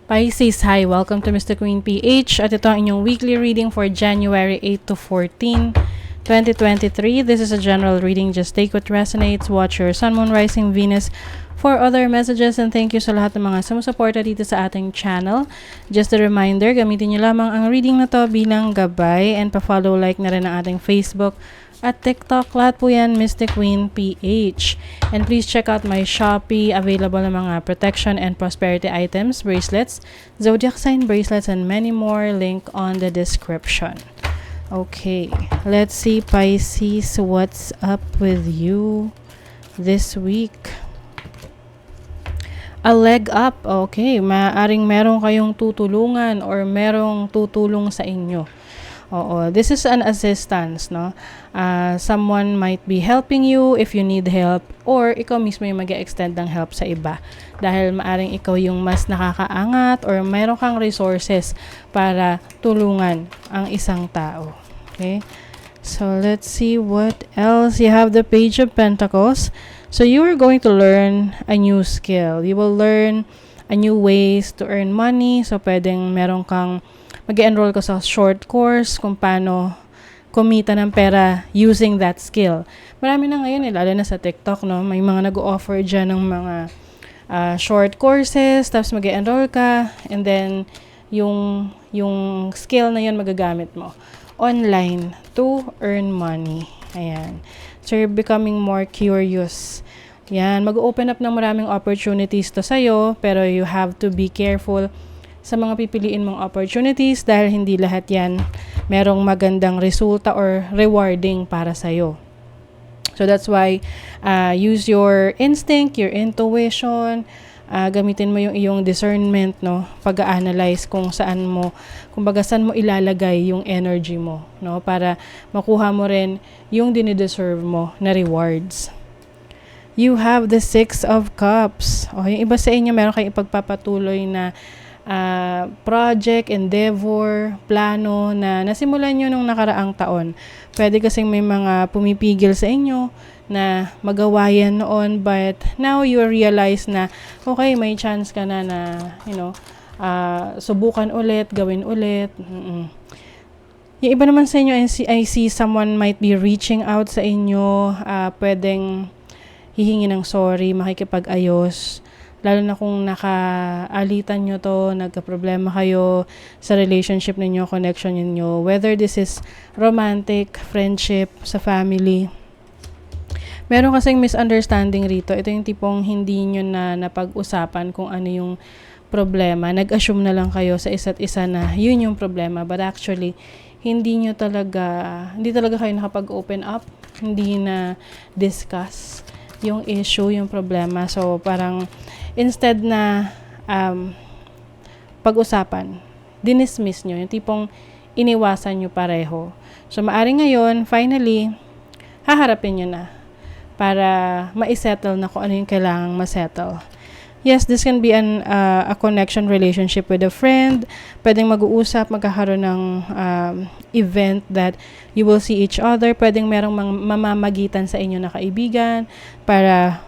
Pisces, hi! Welcome to Mr. Queen PH at ito ang inyong weekly reading for January 8 to 14, 2023. This is a general reading. Just take what resonates. Watch your Sun, Moon, Rising, Venus for other messages, and thank you sa lahat ng mga sumusuporta dito sa ating channel. Just a reminder, gamitin nyo lamang ang reading na to bilang gabay and pa-follow, like na rin ang ating Facebook at TikTok. Lahat po yan, Mystic Queen PH. And please check out my Shopee. Available na mga protection and prosperity items, bracelets, zodiac sign bracelets, and many more. Link on the description. Okay, let's see, Pisces, what's up with you this week? A leg up. Okay, maaring merong kayong tutulungan or merong tutulong sa inyo. Oo, this is an assistance, no? Someone might be helping you if you need help, or ikaw mismo yung mag-extend ng help sa iba. Dahil maaring ikaw yung mas nakakaangat or mayroon kang resources para tulungan ang isang tao. Okay? So, let's see what else. You have the Page of Pentacles. So, you are going to learn a new skill. You will learn a new ways to earn money. So, pwedeng meron kang mag-enroll ka sa short course kung paano kumita ng pera using that skill. Marami na ngayon, lalo na sa TikTok, no? May mga nag-offer dyan ng mga short courses, tapos mag-enroll ka, and then yung skill na yun magagamit mo online to earn money. Ayan. So, you're becoming more curious. Yan. Mag-open up ng maraming opportunities to sa'yo, pero you have to be careful sa mga pipiliin mong opportunities dahil hindi lahat yan merong magandang resulta or rewarding para sa'yo. So that's why use your instinct, your intuition, gamitin mo yung iyong discernment, no? Pag-analyze kung saan mo ilalagay yung energy mo, no? Para makuha mo rin yung dinideserve mo na rewards. You have the Six of Cups. O, yung iba sa inyo meron kayong ipagpapatuloy na project, endeavor, plano na nasimulan nyo nung nakaraang taon. Pwede kasing may mga pumipigil sa inyo na magawa yan noon, but now you realize na okay, may chance ka na subukan ulit, gawin ulit. Yung iba naman sa inyo, I see someone might be reaching out sa inyo, pwedeng hihingi ng sorry, makikipag-ayos. Lalo na kung nakaalitan nyo to, nagka-problema kayo sa relationship ninyo, connection ninyo. Whether this is romantic, friendship, sa family. Meron kasing misunderstanding rito. Ito yung tipong hindi nyo na napag-usapan kung ano yung problema. Nag-assume na lang kayo sa isa't isa na yun yung problema. But actually, hindi talaga kayo nakapag-open up. Hindi na discuss yung issue, yung problema. So, parang instead na pag-usapan, dinismiss nyo, yung tipong iniwasan nyo pareho. So, maaring ngayon, finally, haharapin nyo na para ma-settle na kung ano yung kailangang ma-settle. Yes, this can be a connection relationship with a friend. Pwedeng mag-uusap, magkakaroon ng event that you will see each other. Pwedeng merong mamamagitan sa inyo na kaibigan para,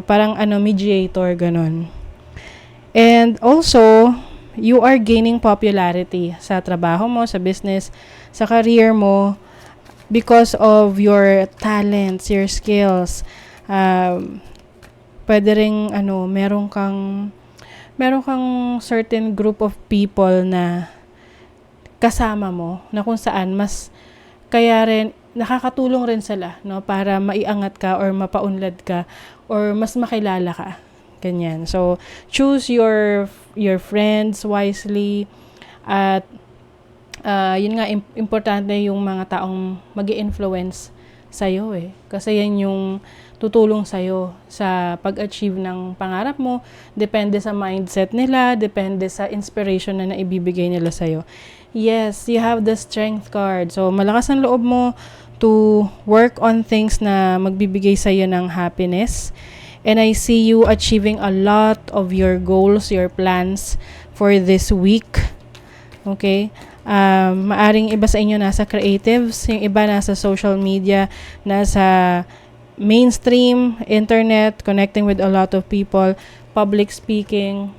parang mediator, ganun. And also, you are gaining popularity sa trabaho mo, sa business, sa career mo because of your talents, your skills. Pwede ring meron kang certain group of people na kasama mo na kung saan mas kaya rin nakakatulong rin sila, no, para maiangat ka or mapaunlad ka or mas makilala ka. Ganyan. So choose your friends wisely at yun nga, importante yung mga taong magi-influence sa'yo kasi yan yung tutulong sa'yo sa pag-achieve ng pangarap mo. Depende sa mindset nila, depende sa inspiration na naibibigay nila sa'yo. Yes, you have the Strength card. So, malakas ang loob mo to work on things na magbibigay sa'yo ng happiness. And I see you achieving a lot of your goals, your plans for this week. Okay? Maaring iba sa inyo nasa creatives, yung iba nasa social media, nasa mainstream, internet, connecting with a lot of people, public speaking,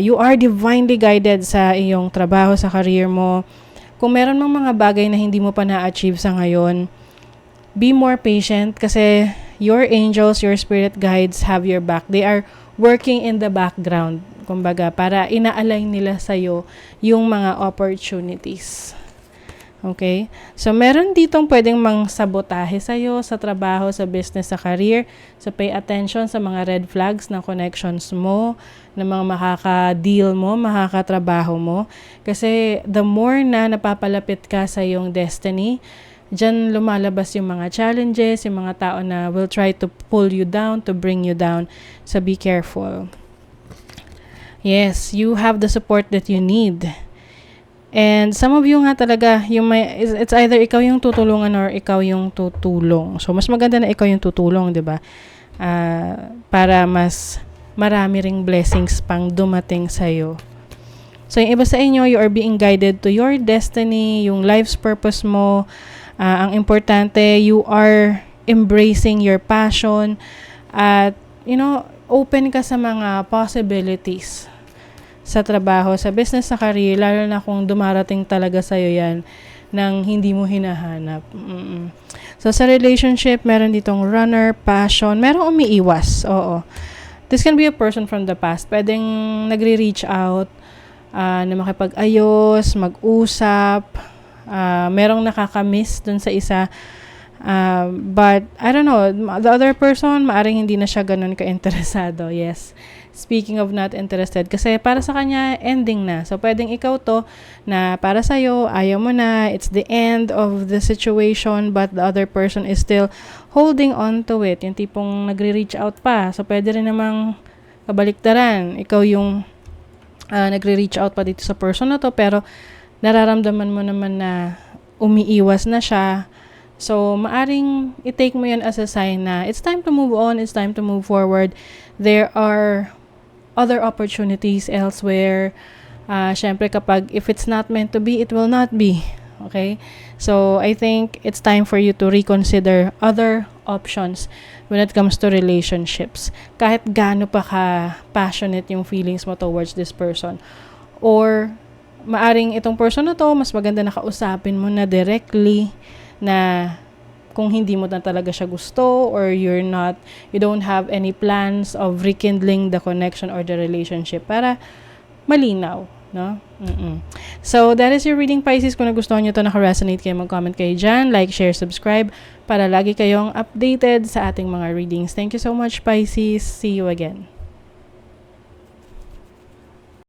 You are divinely guided sa iyong trabaho, sa career mo. Kung meron mang mga bagay na hindi mo pa na-achieve sa ngayon, be more patient kasi your angels, your spirit guides have your back. They are working in the background, kumbaga, para ina-align nila sa'yo yung mga opportunities. Okay? So, meron ditong pwedeng mang sabotahe sa'yo sa trabaho, sa business, sa career. So, pay attention sa mga red flags ng connections mo, ng mga makaka-deal mo, makakatrabaho mo. Kasi, the more na napapalapit ka sa iyong destiny, dyan lumalabas yung mga challenges, yung mga tao na will try to pull you down, to bring you down. So, be careful. Yes, you have the support that you need. And some of you nga talaga, it's either ikaw yung tutulungan or ikaw yung tutulong. So, mas maganda na ikaw yung tutulong, di ba? Para mas marami ring blessings pang dumating sa'yo. So, yung iba sa inyo, you are being guided to your destiny, yung life's purpose mo. Ang importante, you are embracing your passion. At, open ka sa mga possibilities sa trabaho, sa business, sa career, lalo na kung dumarating talaga sa'yo yan nang hindi mo hinahanap. So, sa relationship, meron ditong runner, passion, merong umiiwas. Oo. This can be a person from the past. Pwedeng nagre-reach out, na makipag-ayos, mag-usap, merong nakakamiss dun sa isa. But, I don't know, the other person, maaring hindi na siya ganun ka-interesado. Yes. Speaking of not interested, kasi para sa kanya, ending na. So, pwedeng ikaw to na para sa'yo, ayaw mo na, it's the end of the situation, but the other person is still holding on to it. Yung tipong nagre-reach out pa. So, pwede rin namang kabaliktaran. Ikaw yung nagre-reach out pa dito sa person na to, pero nararamdaman mo naman na umiiwas na siya. So, maaring i-take mo yan as a sign na it's time to move on, it's time to move forward. There are other opportunities elsewhere. Syempre kapag if it's not meant to be, it will not be. Okay? So, I think it's time for you to reconsider other options when it comes to relationships. Kahit gaano pa ka-passionate yung feelings mo towards this person. Or, maaring itong person na to, mas maganda na kausapin mo na directly na kung hindi mo na talaga siya gusto or you don't have any plans of rekindling the connection or the relationship para malinaw, no? So, that is your reading, Pisces. Kung nagustuhan nyo ito, naka-resonate kayo, mag-comment kayo dyan, like, share, subscribe para lagi kayong updated sa ating mga readings. Thank you so much, Pisces. See you again.